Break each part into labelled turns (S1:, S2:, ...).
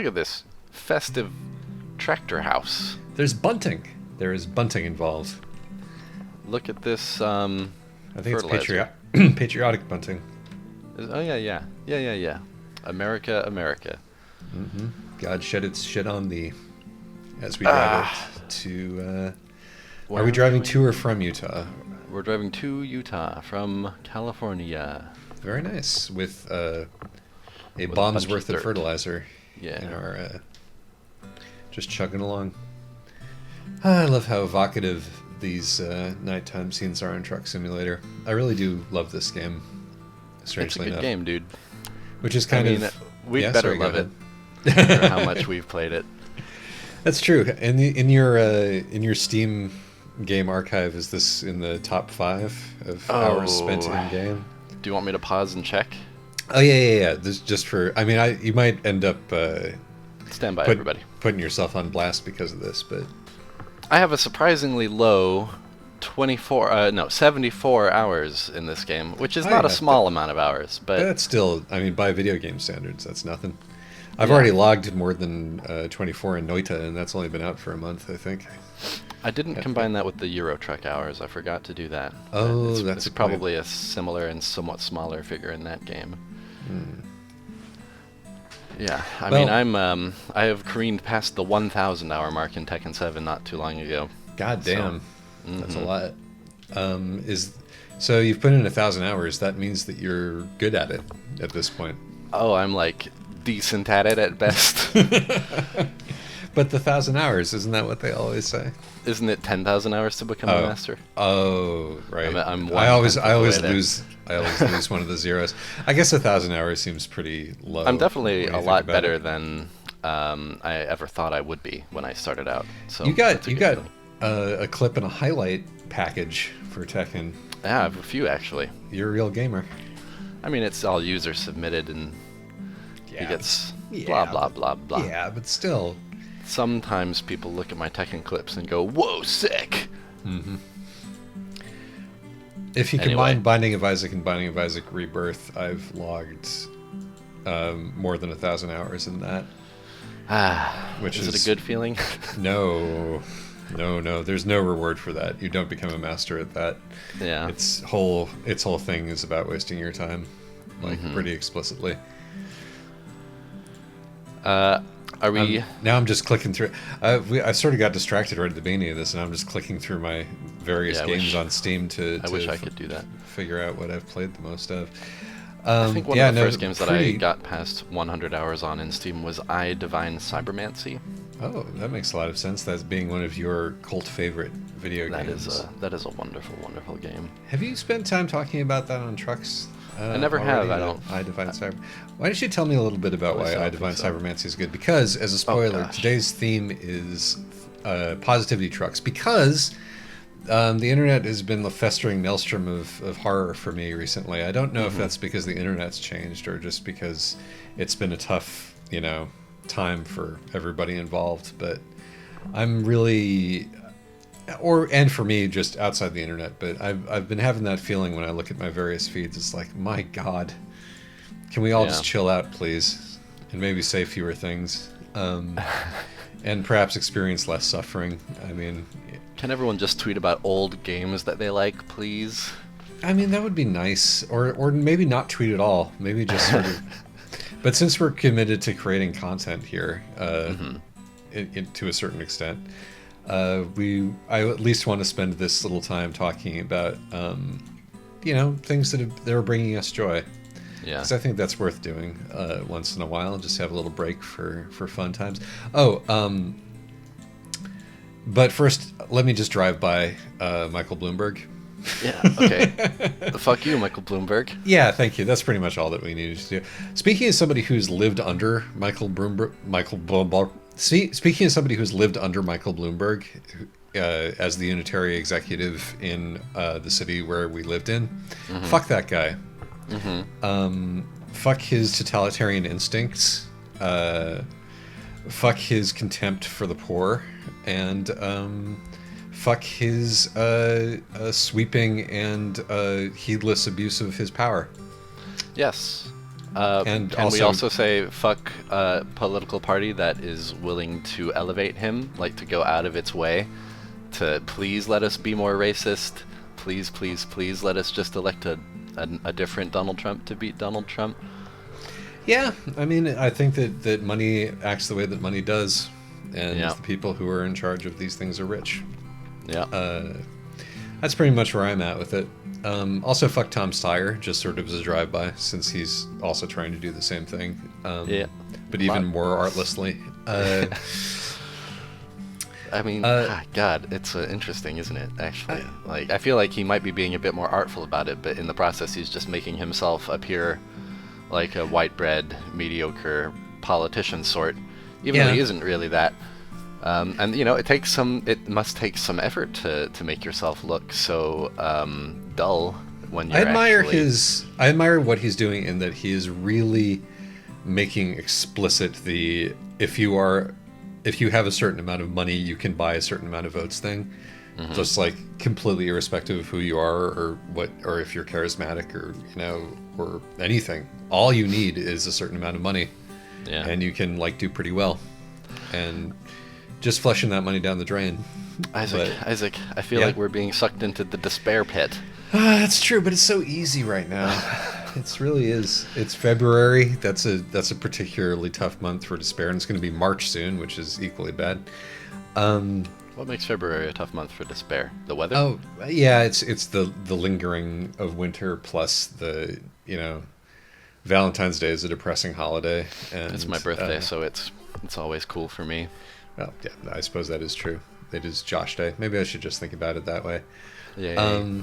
S1: Look at this festive tractor house.
S2: There's bunting. There is bunting involved.
S1: Look at this.
S2: I think
S1: fertilizer.
S2: it's patriotic bunting.
S1: Oh yeah. America, America.
S2: Mm-hmm. God shed its shit on thee. As we drive it to. Are we driving to or from Utah?
S1: We're driving to Utah from California.
S2: Very nice. With a bomb's worth of fertilizer.
S1: Yeah.
S2: In our, just chugging along. I love how evocative these nighttime scenes are in Truck Simulator. I really do love this game. Strangely enough.
S1: It's a good game, dude.
S2: Which is kind of.
S1: We'd better love it for how much we've played it.
S2: That's true. In your Steam game archive, is this in the top 5 of hours spent in game?
S1: Do you want me to pause and check?
S2: Oh yeah. This just for. I mean, you might end up.
S1: Stand by, everybody.
S2: Putting yourself on blast because of this, but.
S1: I have a surprisingly low 74 hours in this game, which is not a small amount of hours, but
S2: that's still, I mean, by video game standards, that's nothing. I've already logged more than 24 in Noita, and that's only been out for a month, I think.
S1: I didn't combine that with the Euro Truck hours. I forgot to do that.
S2: Oh,
S1: it's probably a similar and somewhat smaller figure in that game. Yeah, I mean, I have careened past the 1,000 hour mark in Tekken 7 not too long ago.
S2: God damn, that's a lot. So you've put in 1,000 hours. That means that you're good at it at this point.
S1: Oh, I'm like decent at it at best.
S2: But the 1,000 hours, isn't that what they always say?
S1: Isn't it 10,000 hours to become a master?
S2: Oh, right.
S1: I
S2: always lose one of the zeros. I guess 1,000 hours seems pretty low.
S1: I'm definitely a lot better than I ever thought I would be when I started out. So
S2: you got a clip and a highlight package for Tekken.
S1: Yeah, I have a few actually.
S2: You're a real gamer.
S1: I mean, it's all user submitted, and he gets blah blah blah blah.
S2: Yeah, but still.
S1: Sometimes people look at my Tekken clips and go, "Whoa, sick!"
S2: Mm-hmm. If you combine Binding of Isaac and Binding of Isaac Rebirth, I've logged more than 1,000 hours in that.
S1: Which is it a good feeling?
S2: No. There's no reward for that. You don't become a master at that.
S1: Yeah.
S2: Its whole thing is about wasting your time, like pretty explicitly.
S1: Are we?
S2: Now I'm just clicking through. I sort of got distracted right at the beginning of this, and I'm just clicking through my various games on Steam to.
S1: I wish I could do that.
S2: Figure out what I've played the most of.
S1: I think one of the first games that I got past 100 hours on in Steam was I Divine Cybermancy.
S2: Oh, that makes a lot of sense. That's being one of your cult favorite video games.
S1: That is a wonderful, wonderful game.
S2: Have you spent time talking about that on Trucks?
S1: I never have. I don't.
S2: I Divine Cyber. Why don't you tell me a little bit about why I Divine Cybermancy is good? Because, as a spoiler, today's theme is positivity trucks. Because the internet has been the festering maelstrom of horror for me recently. I don't know if that's because the internet's changed or just because it's been a tough, time for everybody involved. But I'm really. And for me, just outside the internet, but I've been having that feeling when I look at my various feeds. It's like, my God, can we all just chill out, please, and maybe say fewer things, and perhaps experience less suffering. I mean,
S1: can everyone just tweet about old games that they like, please?
S2: I mean, that would be nice, or maybe not tweet at all. Maybe just sort of. But since we're committed to creating content here, to a certain extent. I at least want to spend this little time talking about, things that are bringing us joy. Yeah. Because I think that's worth doing once in a while. Just have a little break for fun times. But first, let me just drive by Michael Bloomberg.
S1: Yeah, okay. Fuck you, Michael Bloomberg.
S2: Yeah, thank you. That's pretty much all that we needed to do. Speaking as somebody who's lived under Michael Bloomberg, speaking as somebody who's lived under Michael Bloomberg as the unitary executive in the city where we lived in, fuck that guy. Fuck his totalitarian instincts. Fuck his contempt for the poor. And fuck his sweeping and heedless abuse of his power.
S1: Yes.
S2: And
S1: can we also say fuck a political party that is willing to elevate him, like to go out of its way to please let us be more racist? Please, please, please let us just elect a different Donald Trump to beat Donald Trump.
S2: Yeah, I mean, I think that money acts the way that money does, and
S1: Yeah.
S2: the people who are in charge of these things are rich.
S1: Yeah.
S2: That's pretty much where I'm at with it. Also, fuck Tom Steyer, just sort of as a drive-by, since he's also trying to do the same thing.
S1: Yeah.
S2: But even more artlessly.
S1: I mean, God, it's interesting, isn't it? Actually, I feel like he might be being a bit more artful about it, but in the process, he's just making himself appear like a white bread, mediocre politician sort, even though he isn't really that. And you know, it must take some effort to make yourself look so dull when you're.
S2: I admire what he's doing in that he is really making explicit the if you have a certain amount of money, you can buy a certain amount of votes thing. Mm-hmm. Just like completely irrespective of who you are or if you're charismatic or or anything. All you need is a certain amount of money, and you can do pretty well. And just flushing that money down the drain.
S1: Isaac, I feel like we're being sucked into the despair pit.
S2: That's true, but it's so easy right now. It really is. It's February. That's a particularly tough month for despair, and it's going to be March soon, which is equally bad.
S1: What makes February a tough month for despair? The weather?
S2: Oh, yeah, it's the lingering of winter plus the Valentine's Day is a depressing holiday, and
S1: it's my birthday, so it's always cool for me.
S2: Well, yeah, I suppose that is true. It is Josh Day. Maybe I should just think about it that way.
S1: Yeah.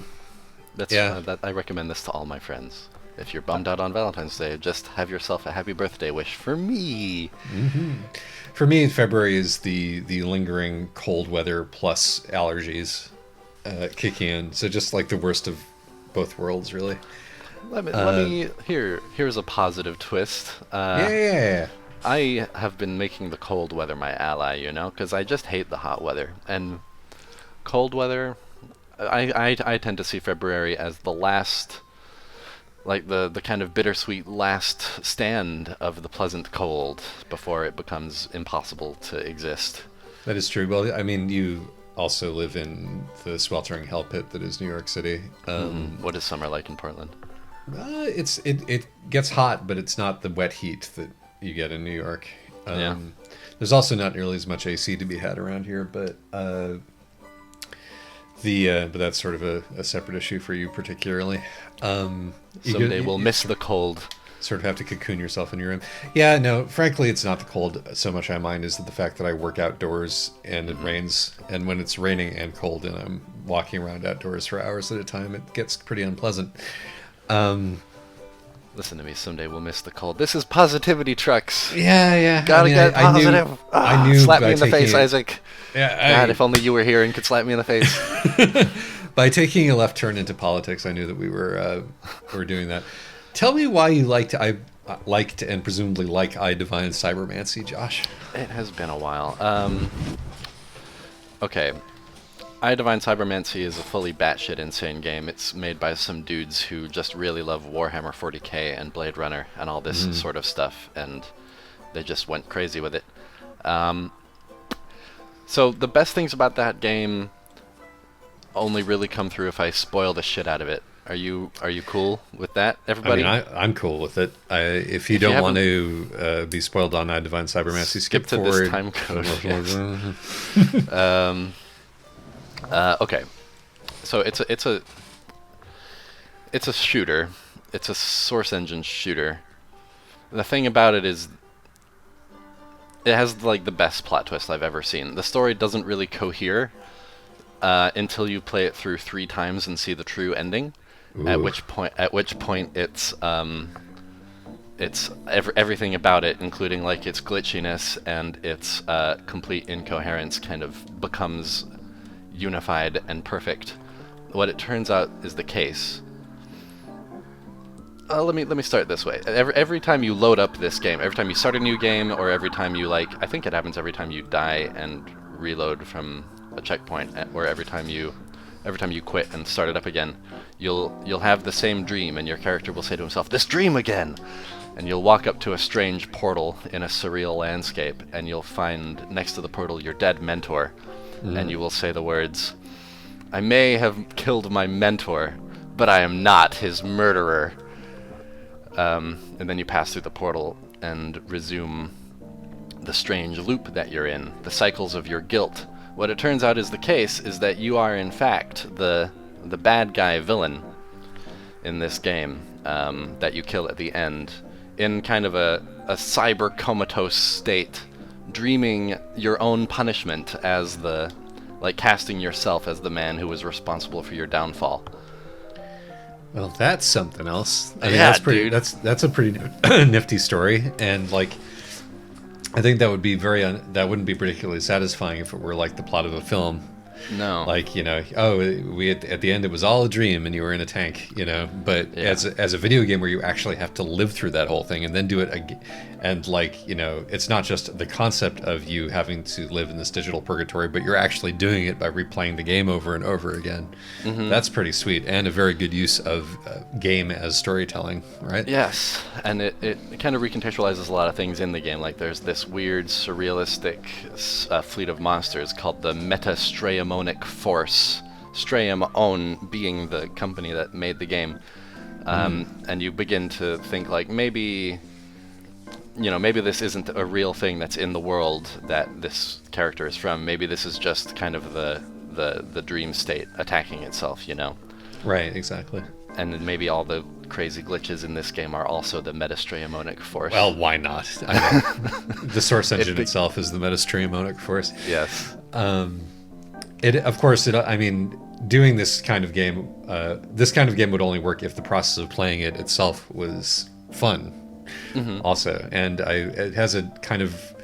S1: I recommend this to all my friends. If you're bummed out on Valentine's Day, just have yourself a happy birthday wish for me.
S2: Mm-hmm. For me, February is the lingering cold weather plus allergies kicking in. So just like the worst of both worlds, really. Here's
S1: a positive twist.
S2: Yeah.
S1: I have been making the cold weather my ally, because I just hate the hot weather. And cold weather, I tend to see February as the last, the kind of bittersweet last stand of the pleasant cold before it becomes impossible to exist.
S2: That is true. Well, I mean, you also live in the sweltering hell pit that is New York City.
S1: What is summer like in Portland?
S2: It gets hot, but it's not the wet heat that you get in New York. There's also not nearly as much AC to be had around here, but but that's sort of a separate issue for you particularly.
S1: Someday we'll miss the cold.
S2: Sort of have to cocoon yourself in your room. Yeah, no, frankly, it's not the cold so much I mind is the fact that I work outdoors and it rains. And when it's raining and cold and I'm walking around outdoors for hours at a time, it gets pretty unpleasant.
S1: Listen to me, someday we'll miss the cold. This is Positivity Trucks.
S2: Yeah.
S1: Gotta get positive.
S2: I knew
S1: slap me in the face, Isaac.
S2: Yeah,
S1: God, if only you were here and could slap me in the face.
S2: By taking a left turn into politics, I knew that we were doing that. Tell me why you liked and presumably like I Divine Cybermancy, Josh.
S1: It has been a while. Okay. I Divine Cybermancy is a fully batshit insane game. It's made by some dudes who just really love Warhammer 40k and Blade Runner and all this sort of stuff, and they just went crazy with it. So the best things about that game only really come through if I spoil the shit out of it. Are you cool with that, everybody?
S2: I mean, I'm cool with it. If you don't want to be spoiled on I Divine Cybermancy, skip
S1: to
S2: forward.
S1: This time code. Okay, so it's a shooter. It's a source engine shooter. The thing about it is, it has the best plot twist I've ever seen. The story doesn't really cohere until you play it through 3 times and see the true ending. Ooh. At which point it's everything about it, including its glitchiness and its complete incoherence, kind of becomes unified and perfect. What it turns out is the case. Let me start this way. Every time you load up this game, every time you start a new game, or every time you I think it happens every time you die and reload from a checkpoint, or every time you quit and start it up again, you'll have the same dream, and your character will say to himself, "This dream again," and you'll walk up to a strange portal in a surreal landscape, and you'll find next to the portal your dead mentor, and you will say the words, "I may have killed my mentor, but I am not his murderer." And then you pass through the portal and resume the strange loop that you're in, the cycles of your guilt. What it turns out is the case is that you are in fact the bad guy villain in this game, that you kill at the end, in kind of a cyber comatose state, dreaming your own punishment as casting yourself as the man who was responsible for your downfall.
S2: Well, that's something else. I mean,
S1: Yeah,
S2: that's pretty.
S1: dude.
S2: That's a pretty nifty story, and like, I think that would be that wouldn't be particularly satisfying if it were like the plot of a film.
S1: No.
S2: Like, we at the end it was all a dream and you were in a tank, But
S1: Yeah.
S2: as a video game where you actually have to live through that whole thing and then do it again, and it's not just the concept of you having to live in this digital purgatory, but you're actually doing it by replaying the game over and over again. That's pretty sweet and a very good use of game as storytelling, right?
S1: Yes, and it kind of recontextualizes a lot of things in the game. Like there's this weird surrealistic fleet of monsters called the Metastraemonic Force. Straemon being the company that made the game. And you begin to think like maybe this isn't a real thing that's in the world that this character is from. Maybe this is just kind of the dream state attacking itself,
S2: Right, exactly.
S1: And then maybe all the crazy glitches in this game are also the Metastraemonic Force.
S2: Well, why not? The source engine itself is the Metastraemonic Force.
S1: Yes.
S2: Doing this kind of game, would only work if the process of playing it itself was fun. Also, and it has a kind of,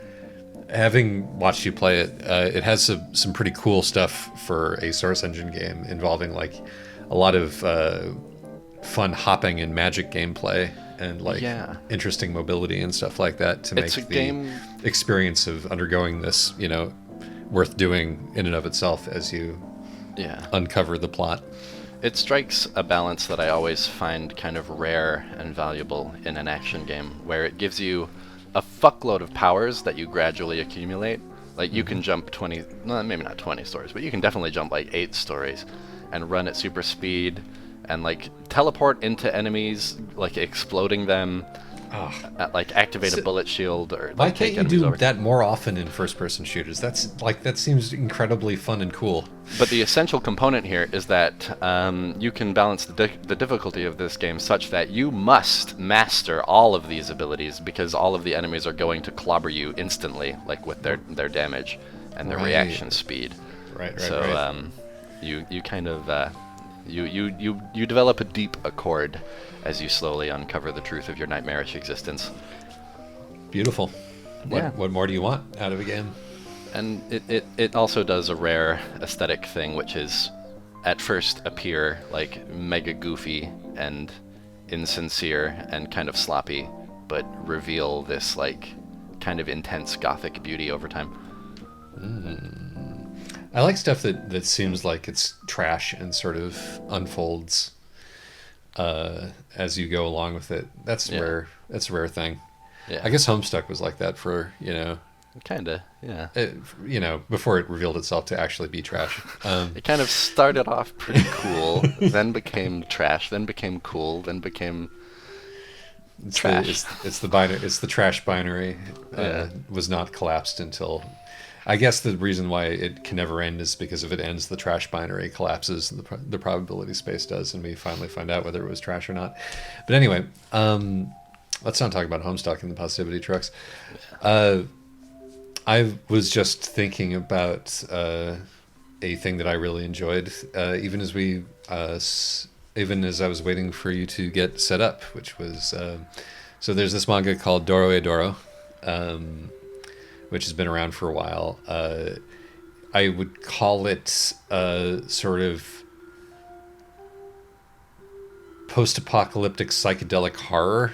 S2: having watched you play it, it has some pretty cool stuff for a source engine game involving like a lot of fun hopping and magic gameplay and interesting mobility and stuff like that to make the experience of undergoing this, worth doing in and of itself as you uncover the plot.
S1: It strikes a balance that I always find kind of rare and valuable in an action game, where it gives you a fuckload of powers that you gradually accumulate. Like you can jump 20, no, maybe not 20 stories, but you can definitely jump like 8 stories and run at super speed and like teleport into enemies, like exploding them, activate a bullet shield or
S2: why
S1: like,
S2: can't
S1: take
S2: you
S1: enemies
S2: do
S1: over.
S2: that more often in first-person shooters? That seems incredibly fun and cool.
S1: But the essential component here is that you can balance the difficulty of this game such that you must master all of these abilities, because all of the enemies are going to clobber you instantly, like with their damage and their reaction speed.
S2: Right.
S1: So you kind of you develop a deep accord as you slowly uncover the truth of your nightmarish existence.
S2: Beautiful.
S1: Yeah.
S2: What more do you want out of a game?
S1: And it also does a rare aesthetic thing, which is at first appear like mega goofy and insincere and kind of sloppy, but reveal this like kind of intense gothic beauty over time.
S2: I like stuff that seems like it's trash and sort of unfolds as you go along with it. That's rare. That's a rare thing.
S1: Yeah.
S2: I guess Homestuck was like that for,
S1: Kinda, yeah.
S2: before it revealed itself to actually be trash.
S1: It kind of started off pretty cool, then became trash, then became cool, then became trash.
S2: It's the binary. It's the trash binary. Was not collapsed until. I guess the reason why it can never end is because if it ends, the trash binary collapses, and the probability space does, and we finally find out whether it was trash or not. But anyway, let's not talk about Homestuck and the positivity trucks. I was just thinking about a thing that I really enjoyed, even as I was waiting for you to get set up, which was so there's this manga called Dorohedoro, which has been around for a while. I would call it sort of post-apocalyptic psychedelic horror,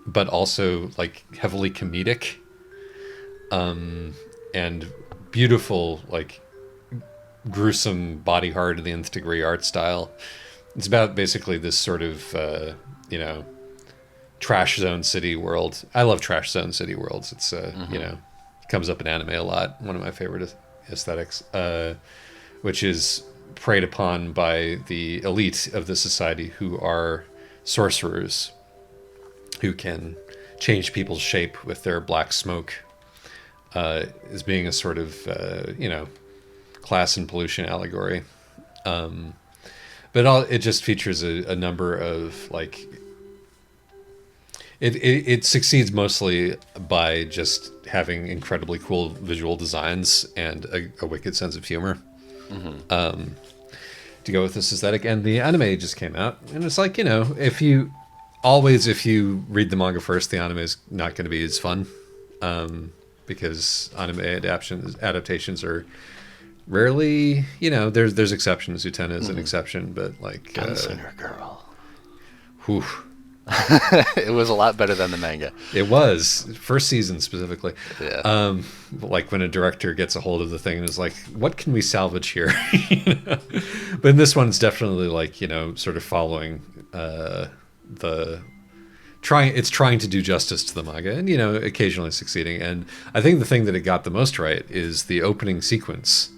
S2: but also like heavily comedic. And beautiful, like gruesome, body horror to the nth degree art style. It's about basically this sort of, Trash Zone City world. I love Trash Zone City worlds. It's you know, comes up in anime a lot. One of my favorite aesthetics, which is preyed upon by the elite of the society, who are sorcerers, who can change people's shape with their black smoke, as being a sort of you know, class and pollution allegory. But it just features a number of like. It succeeds mostly by just having incredibly cool visual designs and a wicked sense of humor. To go with this aesthetic. And the anime just came out, and it's like, you know, if you read the manga first, the anime is not going to be as fun, because anime adaptations are rarely, you know, there's exceptions. Utena is an exception, but like
S1: Gunslinger Girl.
S2: Whew.
S1: It was a lot better than the manga.
S2: It was, first season specifically.
S1: Yeah.
S2: Like when a director gets a hold of the thing and is like, what can we salvage here? You know? But in this one, it's definitely like, you know, sort of following it's trying to do justice to the manga, and, you know, occasionally succeeding. And I think the thing that it got the most right is the opening sequence,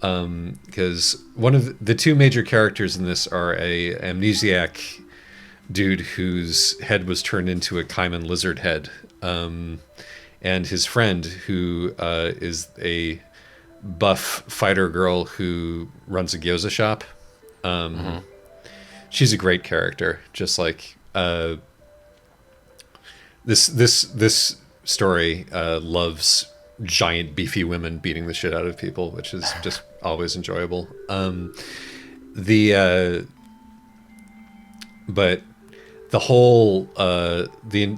S2: because one of the two major characters in this are a amnesiac dude whose head was turned into a caiman lizard head, and his friend, who is a buff fighter girl who runs a gyoza shop. She's a great character. Just like this story loves giant beefy women beating the shit out of people, which is just always enjoyable. But the whole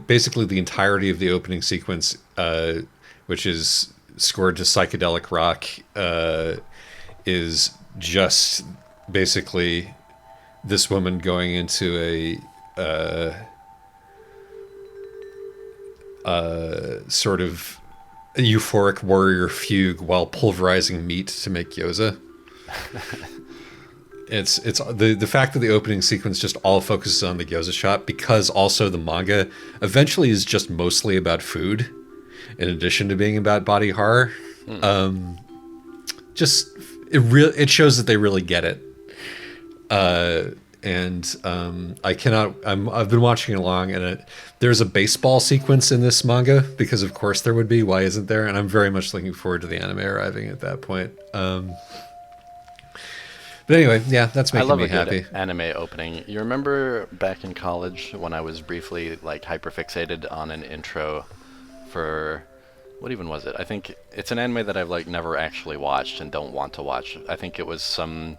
S2: basically the entirety of the opening sequence, which is scored to psychedelic rock, is just basically this woman going into a sort of a euphoric warrior fugue while pulverizing meat to make gyoza. It's the fact that the opening sequence just all focuses on the gyoza shop, because also the manga eventually is just mostly about food, in addition to being about body horror. It shows that they really get it. I've been watching along, and there's a baseball sequence in this manga, because of course there would be. Why isn't there? And I'm very much looking forward to the anime arriving at that point. But anyway, yeah, that's making me happy.
S1: I love a good anime opening. You remember back in college when I was briefly like hyperfixated on an intro for, what even was it? I think it's an anime that I've like never actually watched and don't want to watch. I think it was some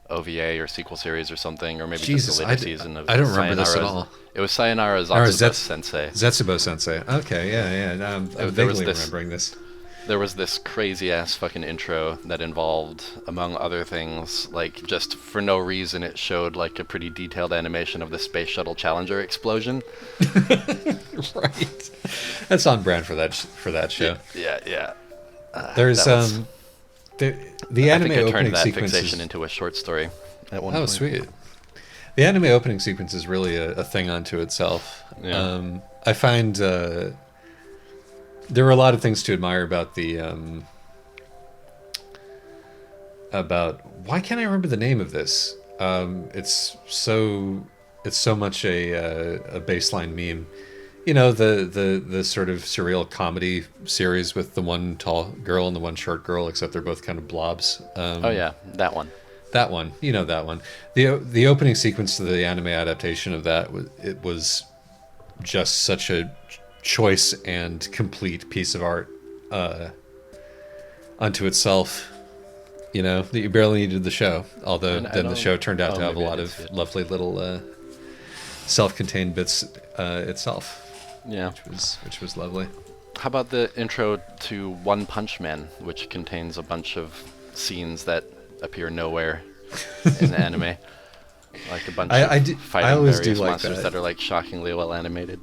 S1: OVA or sequel series or something, or maybe just the latest season of.
S2: I don't remember this at all.
S1: It was Sayonara Zetsubou Sensei.
S2: Zetsubou Sensei. Okay, yeah. I'm vaguely remembering this.
S1: There was this crazy ass fucking intro that involved, among other things, like just for no reason, it showed like a pretty detailed animation of the Space Shuttle Challenger explosion.
S2: Right. That's on brand for that show.
S1: Yeah.
S2: There's the anime
S1: I think I
S2: opening
S1: turned that
S2: sequence
S1: fixation into a short story at one point.
S2: Oh, sweet. The anime opening sequence is really a thing unto itself.
S1: Yeah.
S2: I find there were a lot of things to admire about why can't I remember the name of this? It's so much a baseline meme. You know, the sort of surreal comedy series with the one tall girl and the one short girl, except they're both kind of blobs.
S1: Oh yeah, that one.
S2: That one, you know that one. The opening sequence to the anime adaptation of that was just such a choice and complete piece of art unto itself, you know, that you barely needed the show, although then the show turned out to have a lot of lovely little self-contained bits itself, which was lovely.
S1: How about the intro to One Punch Man, which contains a bunch of scenes that appear nowhere in anime, like a bunch of fighting various monsters that are like shockingly well animated.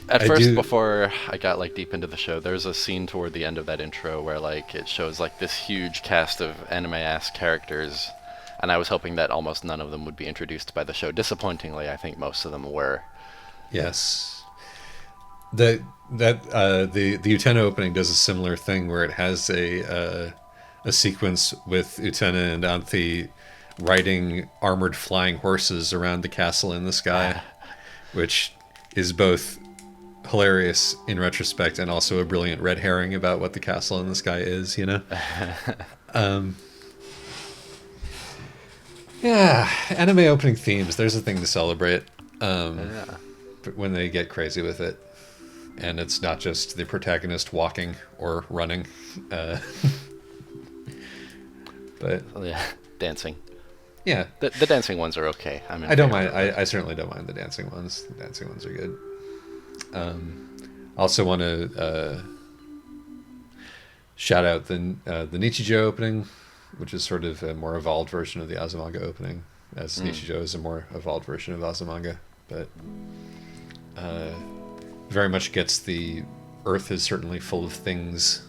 S1: At first, before I got like deep into the show, there's a scene toward the end of that intro where like it shows like this huge cast of anime-ass characters, and I was hoping that almost none of them would be introduced by the show. Disappointingly, I think most of them were.
S2: Yes. The Utena opening does a similar thing where it has a sequence with Utena and Anthi riding armored flying horses around the castle in the sky, which is both hilarious in retrospect and also a brilliant red herring about what the castle in the sky is, you know? Yeah, anime opening themes, there's a thing to celebrate. When they get crazy with it. And it's not just the protagonist walking or running. But
S1: yeah, dancing.
S2: Yeah.
S1: The dancing ones are okay.
S2: I don't mind. I certainly don't mind the dancing ones. The dancing ones are good. I also want to shout out the Nichijou opening, which is sort of a more evolved version of the Azumanga opening, as Nichijou is a more evolved version of Azumanga. But very much gets the Earth is certainly full of things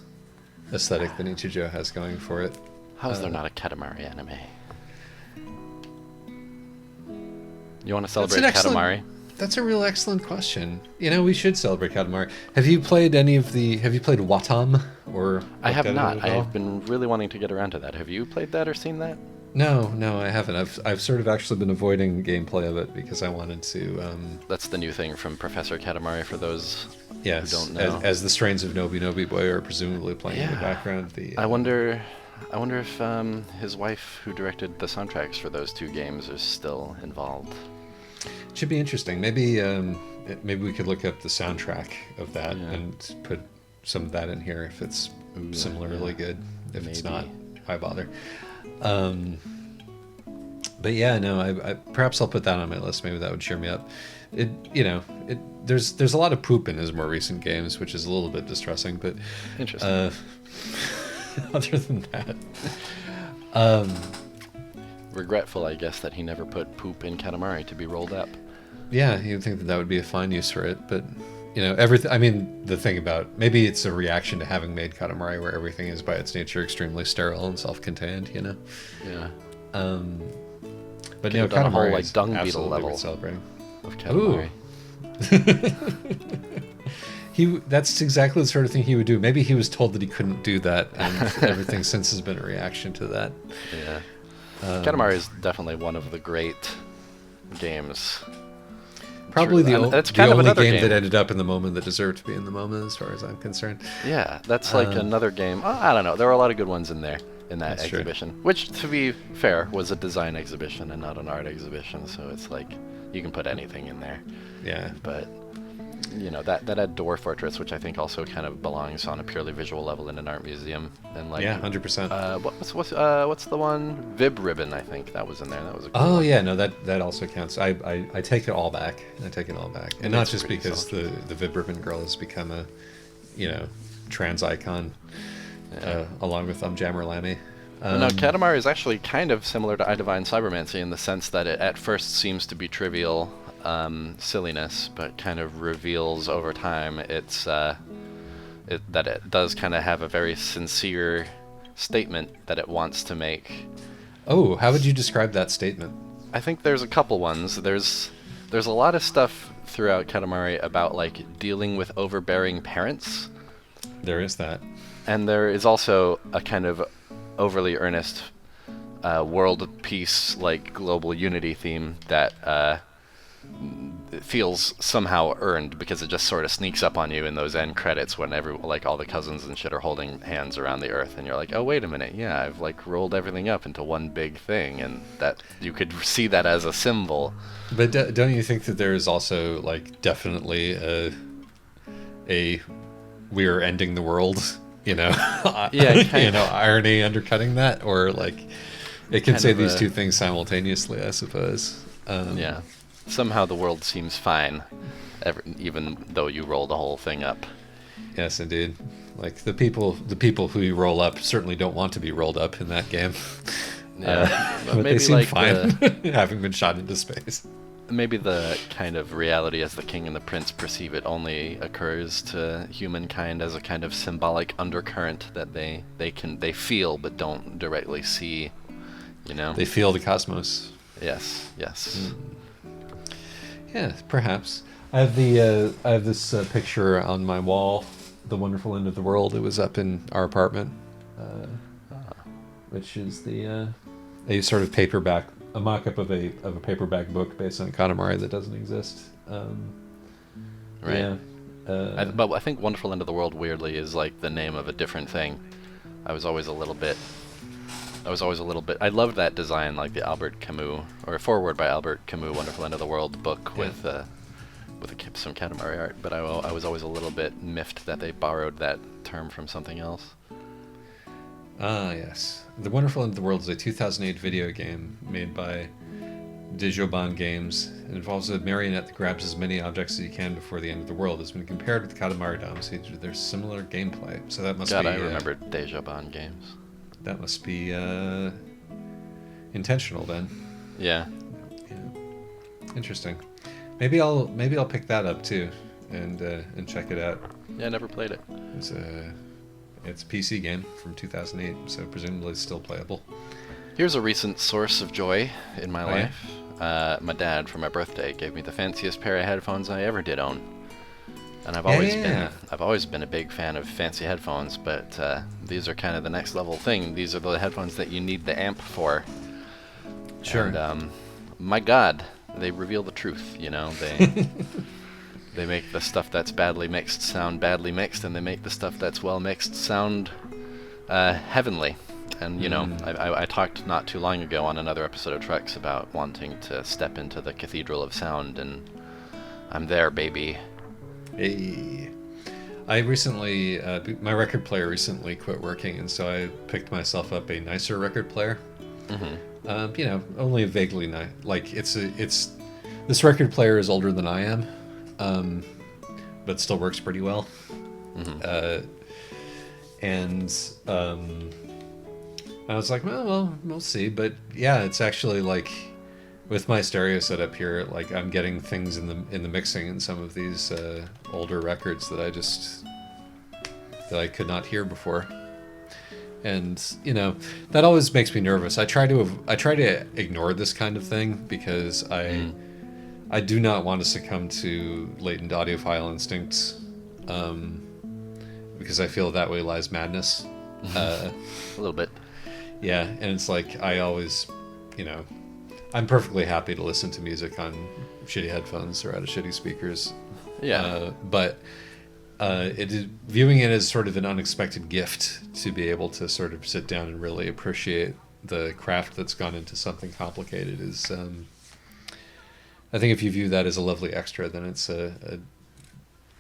S2: aesthetic that Nichijou has going for it.
S1: How is there not a Katamari anime? You want to celebrate Katamari?
S2: That's a real excellent question. You know, we should celebrate Katamari. Have you played Watam? Or
S1: I have not. I've been really wanting to get around to that. Have you played that or seen that?
S2: No, I haven't. I've sort of actually been avoiding gameplay of it because I wanted to.
S1: That's the new thing from Professor Katamari for those who don't know.
S2: As the strains of Nobi Nobi Boy are presumably playing in the background.
S1: I wonder if his wife, who directed the soundtracks for those two games, is still involved.
S2: It should be interesting. Maybe we could look up the soundtrack of that and put some of that in here if it's similarly good. If it's not, why bother? But yeah, no, I perhaps I'll put that on my list. Maybe that would cheer me up. There's a lot of poop in his more recent games, which is a little bit distressing. But
S1: interesting.
S2: Other than that,
S1: regretful, I guess, that he never put poop in Katamari to be rolled up.
S2: Yeah, you'd think that would be a fine use for it, but everything. I mean, the thing about maybe it's a reaction to having made Katamari, where everything is by its nature extremely sterile and self-contained.
S1: Yeah.
S2: But
S1: Katamari a whole,
S2: is
S1: dung beetle level
S2: celebrating
S1: of Katamari.
S2: That's exactly the sort of thing he would do. Maybe he was told that he couldn't do that, and everything since has been a reaction to that.
S1: Yeah. Katamari is definitely one of the great games.
S2: Probably the only game that ended up in the moment that deserved to be in the moment, as far as I'm concerned.
S1: Yeah, that's like another game. I don't know. There were a lot of good ones in there in that exhibition, which, to be fair, was a design exhibition and not an art exhibition. So it's like you can put anything in there.
S2: Yeah.
S1: But that had Dwarf Fortress, which I think also kind of belongs on a purely visual level in an art museum. And
S2: 100%.
S1: What's the one? Vib Ribbon, I think that was in there. That was a cool one.
S2: Yeah, no, that also counts. I take it all back. And not just because the Vib Ribbon girl has become a trans icon along with Jammer Lammy.
S1: No, Katamari is actually kind of similar to I Divine Cybermancy in the sense that it at first seems to be trivial silliness, but kind of reveals over time that it does kind of have a very sincere statement that it wants to make.
S2: Oh, how would you describe that statement?
S1: I think there's a couple ones. There's a lot of stuff throughout Katamari about like dealing with overbearing parents.
S2: There is that. And
S1: there is also a kind of overly earnest world peace, like global unity theme that feels somehow earned because it just sort of sneaks up on you in those end credits when all the cousins and shit are holding hands around the earth and you're like, oh wait a minute, yeah, I've like rolled everything up into one big thing, and that you could see that as a symbol.
S2: But don't you think that there is also like definitely a we are ending the world, irony undercutting that, or like it can say these two things simultaneously, I suppose.
S1: Yeah. Somehow the world seems fine, even though you roll the whole thing up.
S2: Yes, indeed. Like the people who you roll up certainly don't want to be rolled up in that game.
S1: Yeah,
S2: but they seem fine, having been shot into space.
S1: Maybe the kind of reality as the king and the prince perceive it only occurs to humankind as a kind of symbolic undercurrent that they feel but don't directly see.
S2: They feel the cosmos.
S1: Yes.
S2: Yeah, perhaps. I have this picture on my wall, The Wonderful End of the World. It was up in our apartment, which is a sort of paperback, a mock-up of a paperback book based on Katamari that doesn't exist.
S1: Right.
S2: Yeah.
S1: But I think Wonderful End of the World, weirdly, is like the name of a different thing. I was always a little bit. I loved that design, like the Albert Camus, or a foreword by Albert Camus, Wonderful End of the World book with some Katamari art. But I was always a little bit miffed that they borrowed that term from something else.
S2: Ah, yes. The Wonderful End of the World is a 2008 video game made by Dijoban Games. It involves a marionette that grabs as many objects as he can before the end of the world. It's been compared with Katamari Damacy. There's similar gameplay, so that must be...
S1: God, I remember Dijoban Games.
S2: That must be intentional then.
S1: Yeah.
S2: Interesting. Maybe I'll pick that up too, and check it out.
S1: Yeah, I never played it.
S2: It's a PC game from 2008, so presumably it's still playable.
S1: Here's a recent source of joy in my life.
S2: Yeah?
S1: My dad, for my birthday, gave me the fanciest pair of headphones I ever did own. And I've always been a big fan of fancy headphones, but these are kind of the next level thing. These are the headphones that you need the amp for.
S2: Sure.
S1: And my God, they reveal the truth. You know, they make the stuff that's badly mixed sound badly mixed, and they make the stuff that's well mixed sound heavenly. And, you know, I talked not too long ago on another episode of Treks about wanting to step into the cathedral of sound, and I'm there, baby.
S2: Hey. I recently, my record player recently quit working, and so I picked myself up a nicer record player.
S1: Mm-hmm.
S2: You know, only vaguely nice. Like, this record player is older than I am, but still works pretty well.
S1: Mm-hmm.
S2: I was like, well, we'll see. But yeah, it's actually like, with my stereo setup here, like I'm getting things in the mixing in some of these older records that I could not hear before. And you know, that always makes me nervous. I try to ignore this kind of thing because I do not want to succumb to latent audiophile instincts, because I feel that way lies madness.
S1: A little bit.
S2: Yeah, and it's like I always, you know, I'm perfectly happy to listen to music on shitty headphones or out of shitty speakers.
S1: Yeah.
S2: But viewing it as sort of an unexpected gift to be able to sort of sit down and really appreciate the craft that's gone into something complicated is, I think if you view that as a lovely extra, then it's a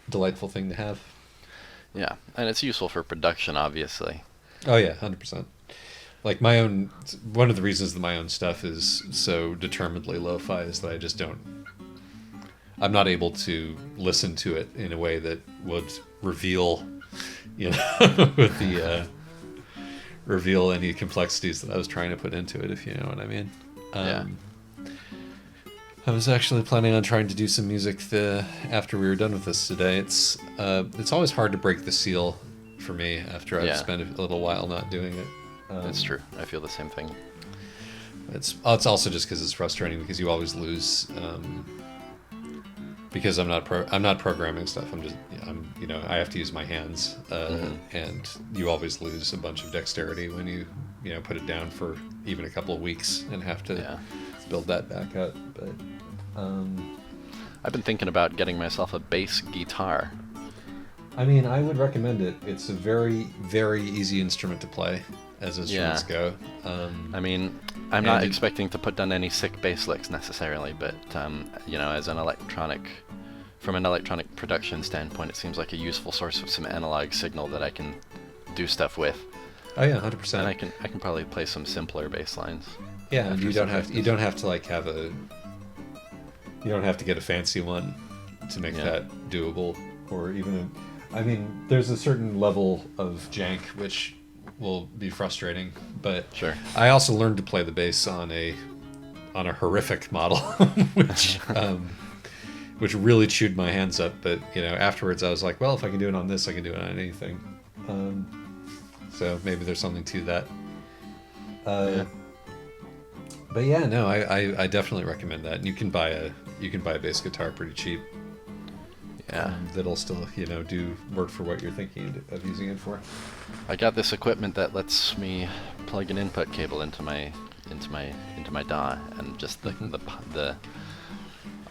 S2: delightful thing to have.
S1: Yeah, and it's useful for production, obviously.
S2: Oh yeah, 100%. Like one of the reasons that my own stuff is so determinedly lo-fi is that I'm not able to listen to it in a way that would reveal, you know, reveal any complexities that I was trying to put into it, if you know what I mean.
S1: Yeah.
S2: I was actually planning on trying to do some music after we were done with this today. It's always hard to break the seal for me after I've spent a little while not doing it.
S1: That's true. I feel the same thing.
S2: It's also just because it's frustrating because you always lose. Because I'm not programming stuff. I have to use my hands, and you always lose a bunch of dexterity when you put it down for even a couple of weeks and have to build that back up. But
S1: I've been thinking about getting myself a bass guitar.
S2: I mean, I would recommend it. It's a very, very easy instrument to play, as instruments go.
S1: I mean, I'm not expecting to put down any sick bass licks necessarily, but as from an electronic production standpoint, it seems like a useful source of some analog signal that I can do stuff with.
S2: Oh yeah, 100%.
S1: And I can probably play some simpler bass lines.
S2: Yeah, and you don't have to like have you don't have to get a fancy one to make that doable, or even there's a certain level of jank which will be frustrating, but
S1: sure.
S2: I also learned to play the bass on a horrific model, which really chewed my hands up. But afterwards I was like, well, if I can do it on this, I can do it on anything. So maybe there's something to that. But yeah, no, I definitely recommend that. And you can buy a bass guitar pretty cheap.
S1: Yeah.
S2: That'll still, do work for what you're thinking of using it for.
S1: I got this equipment that lets me plug an input cable into my DAW, and just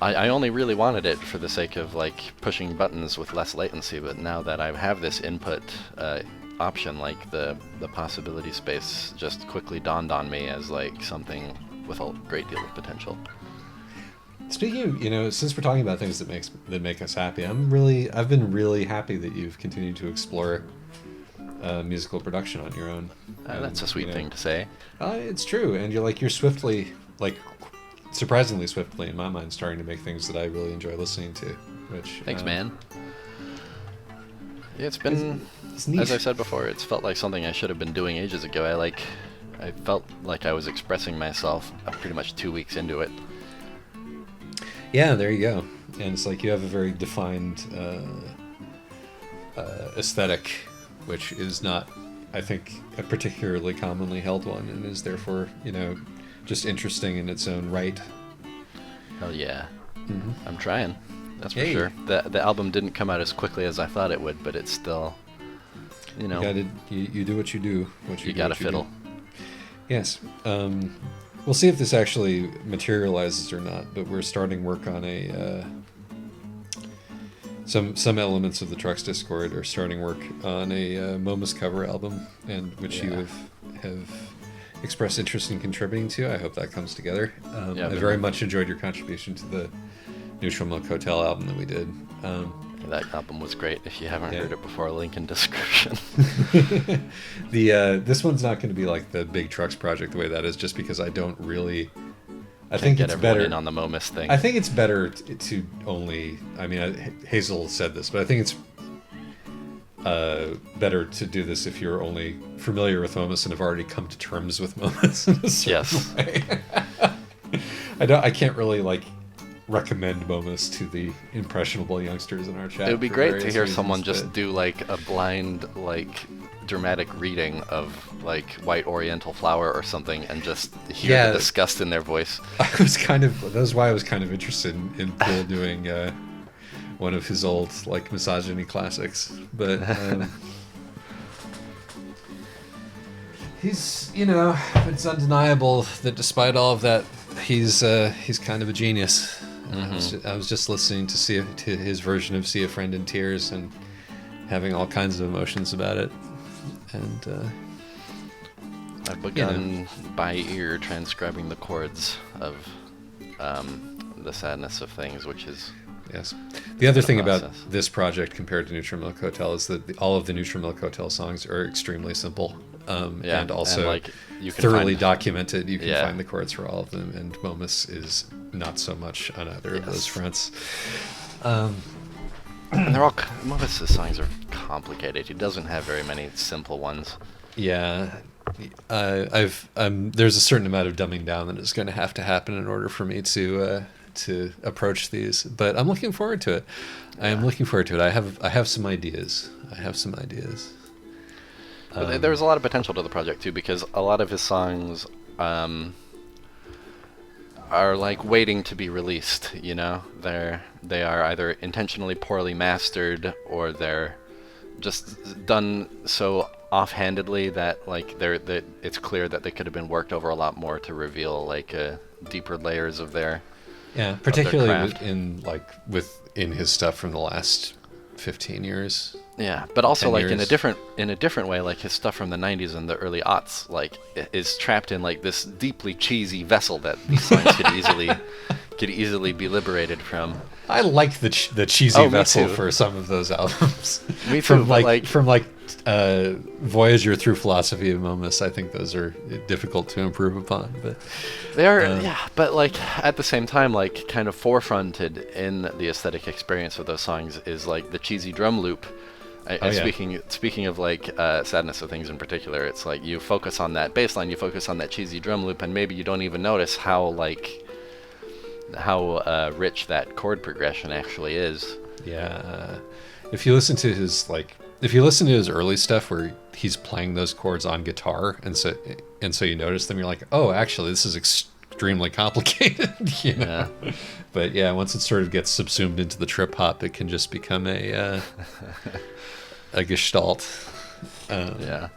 S1: I only really wanted it for the sake of like pushing buttons with less latency, but now that I have this input option, like the possibility space just quickly dawned on me as like something with a great deal of potential.
S2: Speaking of, since we're talking about things that make us happy, I've been really happy that you've continued to explore musical production on your own.
S1: That's a sweet thing to say.
S2: It's true, and you're swiftly, surprisingly swiftly in my mind, starting to make things that I really enjoy listening to. Which
S1: thanks, man. Yeah, it's been, it's neat. As I said before, it's felt like something I should have been doing ages ago. I felt like I was expressing myself pretty much 2 weeks into it.
S2: Yeah, there you go. And it's like you have a very defined aesthetic, which is not, I think, a particularly commonly held one, and is therefore, just interesting in its own right.
S1: Hell yeah. Mm-hmm. I'm trying. That's for sure. The album didn't come out as quickly as I thought it would, but it's still,
S2: You do what you do.
S1: You gotta fiddle.
S2: Yes. We'll see if this actually materializes or not, but we're starting work on some elements of the Trucks Discord are starting work on a Momus cover album, and which you have expressed interest in contributing to. I hope that comes together. I very much enjoyed your contribution to the Neutral Milk Hotel album that we did.
S1: That album was great. If you haven't heard it before, link in description.
S2: This one's not going to be like the Big Trucks project the way that is, just because I don't really. I think it's better
S1: in on the Momus thing.
S2: I think it's better to only. I mean, Hazel said this, but I think it's better to do this if you're only familiar with Momus and have already come to terms with Momus in a certain way. I can't really recommend Momus to the impressionable youngsters in our chat.
S1: It would be great to hear someone just do a blind dramatic reading of White Oriental Flower or something, and just hear the disgust in their voice.
S2: That was why I was kind of interested in Poole doing one of his old misogyny classics, but he's it's undeniable that despite all of that, he's kind of a genius. Mm-hmm. I was just listening to his version of "See a Friend in Tears" and having all kinds of emotions about it. And
S1: I've begun by ear transcribing the chords of the sadness of things, which is
S2: The other thing about this project compared to Neutral Milk Hotel is that all of the Neutral Milk Hotel songs are extremely simple. And also
S1: you can
S2: thoroughly documented. You can find the chords for all of them, and Momus is not so much on either of those fronts.
S1: And they're all Momus's songs are complicated. He doesn't have very many simple ones.
S2: Yeah, there's a certain amount of dumbing down that is going to have to happen in order for me to approach these, but I'm looking forward to it. I am looking forward to it. I have some ideas.
S1: But there's a lot of potential to the project too, because a lot of his songs are waiting to be released. They are either intentionally poorly mastered, or they're just done so offhandedly that it's clear that they could have been worked over a lot more to reveal deeper layers of their
S2: particularly in his stuff from the last 15 years.
S1: Yeah, but also in a different way, his stuff from the 90s and the early aughts is trapped in this deeply cheesy vessel that these songs could easily be liberated from.
S2: I like the cheesy vessel for some of those albums.
S1: Me too.
S2: from Voyager through Philosophy of Momus, I think those are difficult to improve upon. But
S1: they are, but at the same time, kind of forefronted in the aesthetic experience of those songs is the cheesy drum loop. Speaking of sadness of things in particular, it's you focus on that bass line, you focus on that cheesy drum loop, and maybe you don't even notice how rich that chord progression actually is.
S2: Yeah, if you listen to his early stuff where he's playing those chords on guitar, and so you notice them, you're like, oh, actually, this is extremely complicated. Yeah. But yeah, once it sort of gets subsumed into the trip hop, it can just become a gestalt.
S1: Yeah.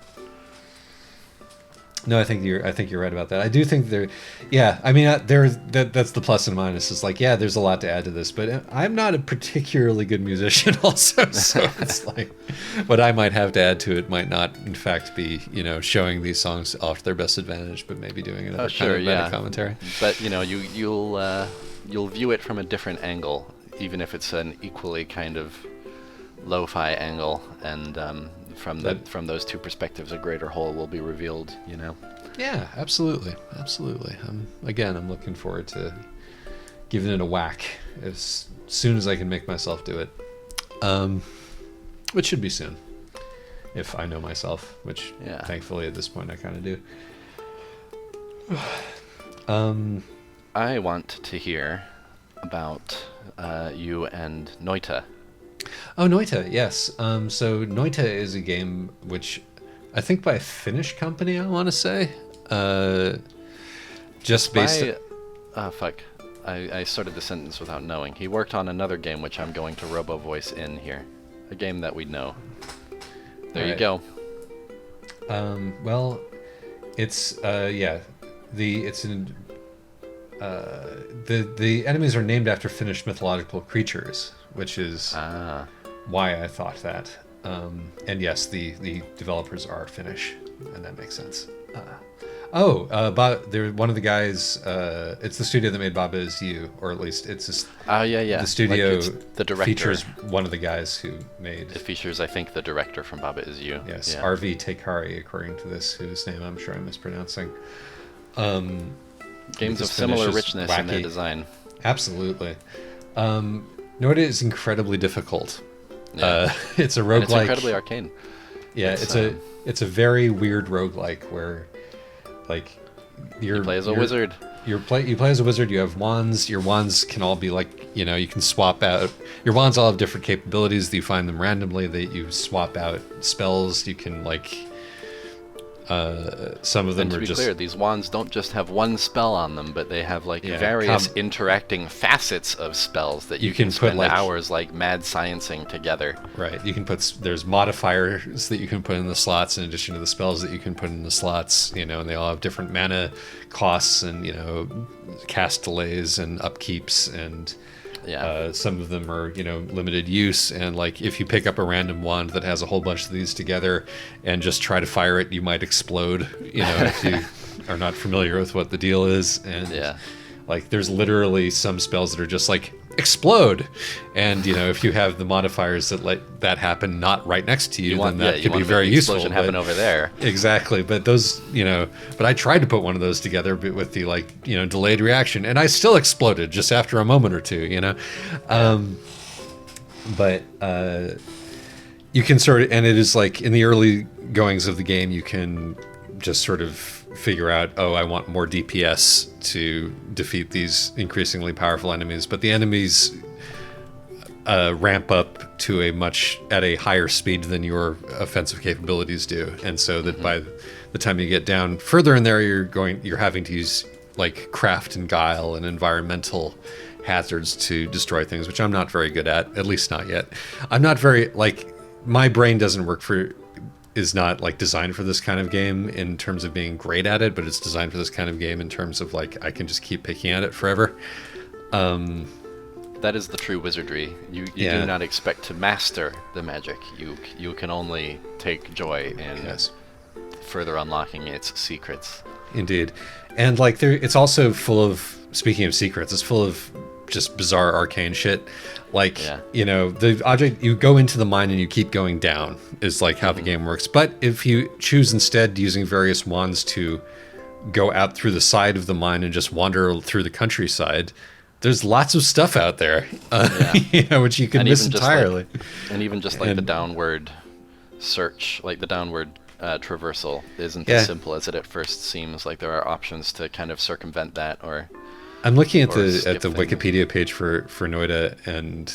S2: No, I think you're right about that. I do think that's the plus and minus. It's like, yeah, there's a lot to add to this, but I'm not a particularly good musician also, so it's like what I might have to add to it might not in fact be, showing these songs off to their best advantage, but maybe doing another kind of meta commentary.
S1: But you'll view it from a different angle, even if it's an equally kind of lo-fi angle, and from those two perspectives, a greater whole will be revealed.
S2: Yeah, absolutely. I'm looking forward to giving it a whack as soon as I can make myself do it, which should be soon, if I know myself. Which, thankfully, at this point, I kind of do.
S1: I want to hear about you and Noita.
S2: Oh, Noita, yes. So Noita is a game which I think by a Finnish company, I want to say. Just based...
S1: I started the sentence without knowing. He worked on another game which I'm going to robo-voice in here. A game that we know. There you go.
S2: Well, it's... the enemies are named after Finnish mythological creatures, which is why I thought that. And yes, the developers are Finnish, and that makes sense. They're one of the guys. It's the studio that made Baba Is You, or at least it's just. The studio
S1: the director.
S2: Features one of the guys who made.
S1: It features, I think, the director from Baba Is You.
S2: Yes, R.V. Tekari, according to this, whose name I'm sure I'm mispronouncing.
S1: Games of similar richness in their design.
S2: Absolutely. Noita is incredibly difficult.
S1: Yeah.
S2: It's a roguelike.
S1: It's incredibly arcane.
S2: Yeah, it's a very weird roguelike where, like,
S1: you play as a wizard.
S2: You play as a wizard. You have wands. Your wands can all be like, you can swap out. Your wands all have different capabilities. You find them randomly. That you swap out spells. You can some of them
S1: and
S2: are just...
S1: To be clear, these wands don't just have one spell on them, but they have various interacting facets of spells that you can spend hours mad sciencing together.
S2: Right. You can there's modifiers that you can put in the slots in addition to the spells that you can put in the slots, and they all have different mana costs and, cast delays and upkeeps, and some of them are, limited use, and if you pick up a random wand that has a whole bunch of these together and just try to fire it, you might explode, if you are not familiar with what the deal is. And there's literally some spells that are just explode, and if you have the modifiers that let that happen not right next to you, then that could be very useful.
S1: Explosion happen over there.
S2: Exactly, but those, but I tried to put one of those together with the delayed reaction, and I still exploded just after a moment or two. But you can sort of, and it is in the early goings of the game, you can just sort of figure out, I want more DPS to defeat these increasingly powerful enemies, but the enemies ramp up to at a higher speed than your offensive capabilities do, and so that by the time you get down further in there, you're having to use craft and guile and environmental hazards to destroy things, which I'm not very good at least not yet. I'm not very my brain doesn't work is not designed for this kind of game in terms of being great at it, but it's designed for this kind of game in terms of I can just keep picking at it forever.
S1: That is the true wizardry. You do not expect to master the magic. You can only take joy in further unlocking its secrets.
S2: Indeed. And it's also full of, speaking of secrets, it's full of just bizarre arcane shit. The object, you go into the mine and you keep going down is how the game works. But if you choose instead using various wands to go out through the side of the mine and just wander through the countryside, there's lots of stuff out there, which you can miss entirely.
S1: And even just the downward search, the downward traversal isn't as simple as it at first seems. There are options to kind of circumvent that, or...
S2: I'm looking at the Wikipedia page for Noita, and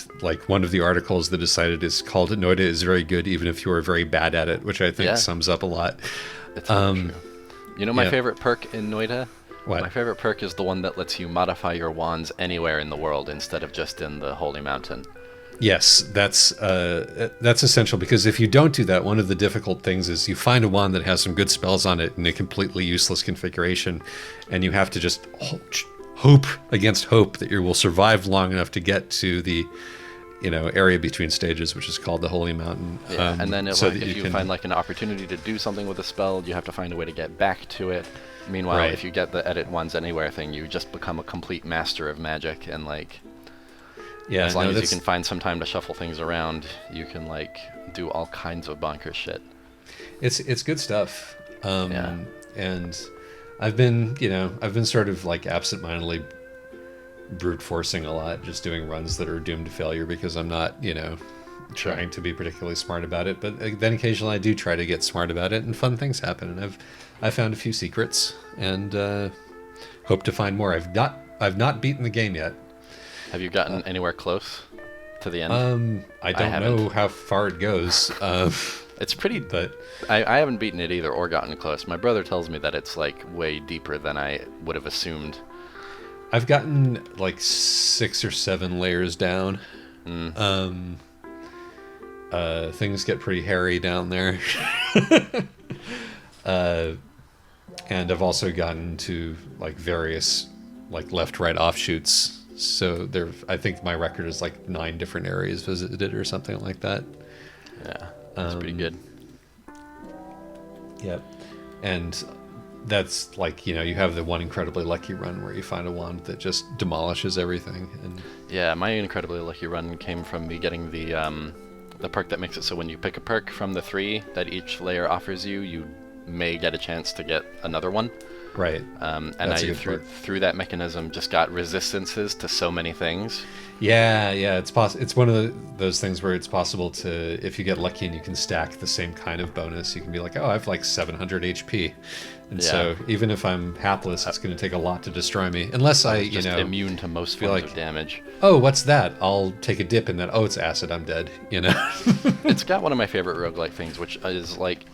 S2: one of the articles that is cited is called "Noita is very good even if you are very bad at it," which I think sums up a lot.
S1: It's true. My favorite perk in Noita
S2: What?
S1: My favorite perk is the one that lets you modify your wands anywhere in the world instead of just in the Holy Mountain.
S2: Yes, that's essential, because if you don't do that, one of the difficult things is you find a wand that has some good spells on it in a completely useless configuration, and you have to just hope against hope that you will survive long enough to get to the area between stages, which is called the Holy Mountain.
S1: Yeah, and then if you find like an opportunity to do something with a spell, you have to find a way to get back to it. Meanwhile, if you get the edit wands anywhere thing, you just become a complete master of magic, and like, as long as you can find some time to shuffle things around, you can like do all kinds of bonkers shit.
S2: It's good stuff. And I've been sort of like absentmindedly brute forcing a lot, just doing runs that are doomed to failure because I'm not, trying to be particularly smart about it. But then occasionally I do try to get smart about it, and fun things happen. And I found a few secrets, and hope to find more. I've not beaten the game yet.
S1: Have you gotten anywhere close to the end?
S2: I don't know how far it goes.
S1: It's pretty, but I haven't beaten it either or gotten close. My brother tells me that it's like way deeper than I would have assumed.
S2: I've gotten like 6 or 7 layers down. Things get pretty hairy down there. And I've also gotten to like various like left-right offshoots. So I think my record is like 9 different areas visited or something like that.
S1: Yeah, that's pretty good.
S2: Yep. And that's like, you have the one incredibly lucky run where you find a wand that just demolishes everything. And
S1: yeah, my incredibly lucky run came from me getting the perk that makes it so when you pick a perk from the 3 that each layer offers you, you may get a chance to get another one.
S2: Right.
S1: And I, through that mechanism, just got resistances to so many things.
S2: Yeah, it's one of those things where it's possible to, if you get lucky and you can stack the same kind of bonus, you can be like, oh, I have like 700 HP. And so even if I'm hapless, it's going to take a lot to destroy me. Unless I
S1: just immune to most forms of damage.
S2: Oh, what's that? I'll take a dip in that. Oh, it's acid. I'm dead.
S1: It's got one of my favorite roguelike things, which is like,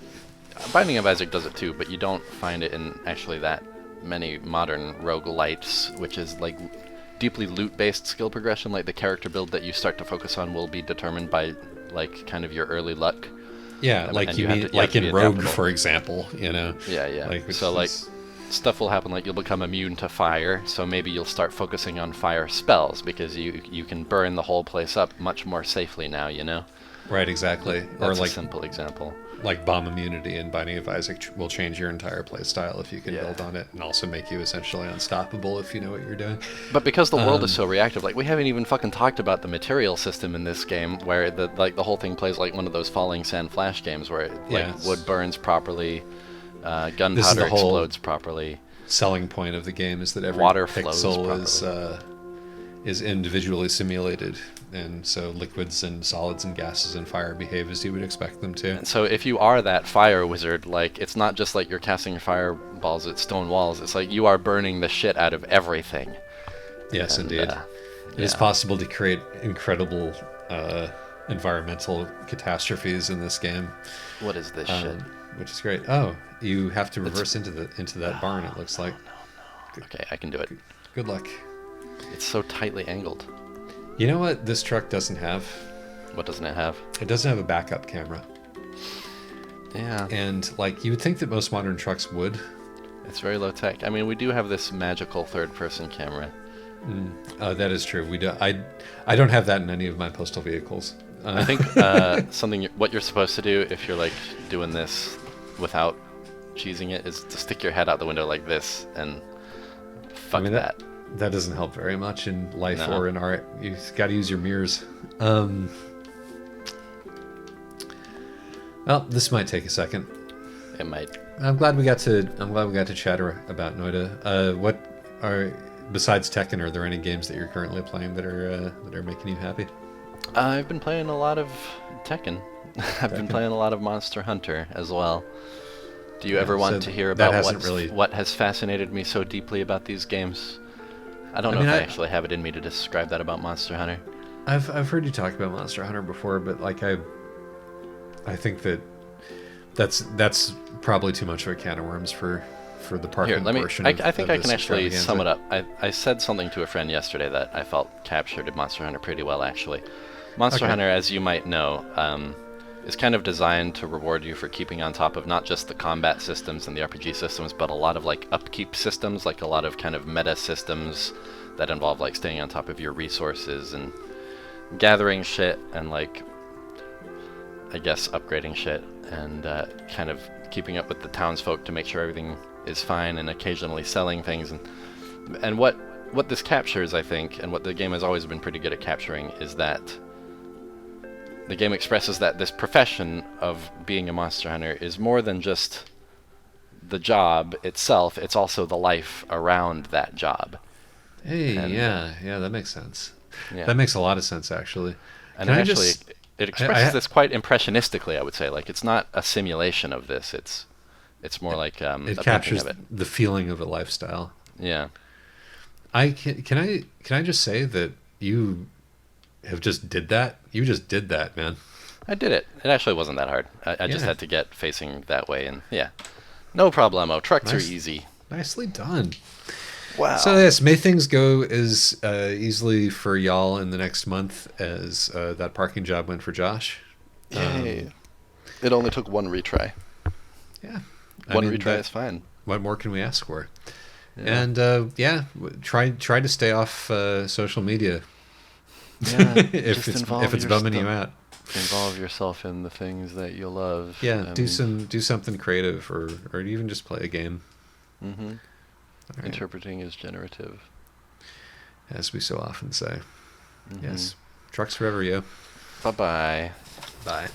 S1: Binding of Isaac does it too, but you don't find it in actually that many modern roguelites, which is like deeply loot-based skill progression. Like the character build that you start to focus on will be determined by like kind of your early luck.
S2: Yeah, like you mean like in Rogue, for example, Yeah.
S1: Like, so like stuff will happen like you'll become immune to fire, so maybe you'll start focusing on fire spells because you can burn the whole place up much more safely now,
S2: Right, exactly.
S1: That's or like a simple example.
S2: Like bomb immunity in Binding of Isaac will change your entire play style if you can build on it, and also make you essentially unstoppable if you know what you're doing.
S1: But because the world is so reactive, like we haven't even fucking talked about the material system in this game, where the whole thing plays like one of those falling sand flash games where wood burns properly, gunpowder explodes properly.
S2: Selling point of the game is that every
S1: water
S2: pixel is individually simulated, and so liquids and solids and gases and fire behave as you would expect them to.
S1: And so if you are that fire wizard, like it's not just like you're casting fireballs at stone walls, it's like you are burning the shit out of everything.
S2: Yes, indeed. It is possible to create incredible environmental catastrophes in this game.
S1: What is this shit?
S2: Which is great. Oh, you have to reverse into that barn, it looks like.
S1: No. Okay, I can do it.
S2: Good luck.
S1: It's so tightly angled.
S2: You know what this truck doesn't have?
S1: What doesn't it have?
S2: It doesn't have a backup camera.
S1: Yeah.
S2: And like you would think that most modern trucks would.
S1: It's very low tech. I mean, we do have this magical third-person camera.
S2: That is true. We do. I don't have that in any of my postal vehicles.
S1: I think what you're supposed to do if you're like doing this without cheesing it is to stick your head out the window like this and fuck that.
S2: That doesn't help very much in life or in art. You've got to use your mirrors. Well, this might take a second.
S1: It might.
S2: I'm glad we got to chat about Noida. What are, besides Tekken, are there any games that you're currently playing that are making you happy?
S1: I've been playing a lot of Tekken. I've been playing a lot of Monster Hunter as well. Do you ever want to hear about what has fascinated me so deeply about these games? I don't know if I actually have it in me to describe that about Monster Hunter.
S2: I've heard you talk about Monster Hunter before, but like I think that's probably too much of a can of worms for for the parking
S1: Here, let me.
S2: portion.
S1: I think I can actually sum it
S2: extravaganza.
S1: up. I said something to a friend yesterday that I felt captured Monster Hunter pretty well, actually. Monster
S2: Okay.
S1: Hunter, as you might know, is kind of designed to reward you for keeping on top of not just the combat systems and the RPG systems, but a lot of like upkeep systems, like a lot of kind of meta systems that involve like staying on top of your resources and gathering shit and like, I guess, upgrading shit and kind of keeping up with the townsfolk to make sure everything is fine and occasionally selling things. And what this captures, I think, and what the game has always been pretty good at capturing is that the game expresses that this profession of being a monster hunter is more than just the job itself, it's also the life around that job.
S2: Hey,
S1: And-
S2: yeah, that makes sense.
S1: Yeah.
S2: That makes a lot of sense, actually.
S1: And
S2: Can I
S1: actually,
S2: just-
S1: it expresses
S2: I-
S1: this quite impressionistically, I would say. Like, it's not a simulation of this, it's more like a
S2: It
S1: painting
S2: captures
S1: of it.
S2: the feeling of a lifestyle.
S1: Yeah.
S2: Can I just say that you have just did that? You just did that, man.
S1: I did it. It actually wasn't that hard. I just
S2: Yeah.
S1: had to get facing that way, and yeah. No problemo. Trucks
S2: Nice.
S1: are easy.
S2: Nicely done.
S1: Wow.
S2: So yes, may things go as easily for y'all in the next month as that parking job went for Josh.
S1: Yay. It only took one retry.
S2: Yeah.
S1: One retry is fine.
S2: What more can we ask for?
S1: Yeah.
S2: And try to stay off social media
S1: Yeah,
S2: if
S1: just involve
S2: it's bumming you out.
S1: Involve yourself in the things that you love.
S2: Yeah, do something creative or even just play a game.
S1: Mm-hmm.
S2: All right.
S1: Interpreting is generative.
S2: As we so often say.
S1: Mhm.
S2: Yes. Trucks forever, yo.
S1: Bye-bye.
S2: Bye.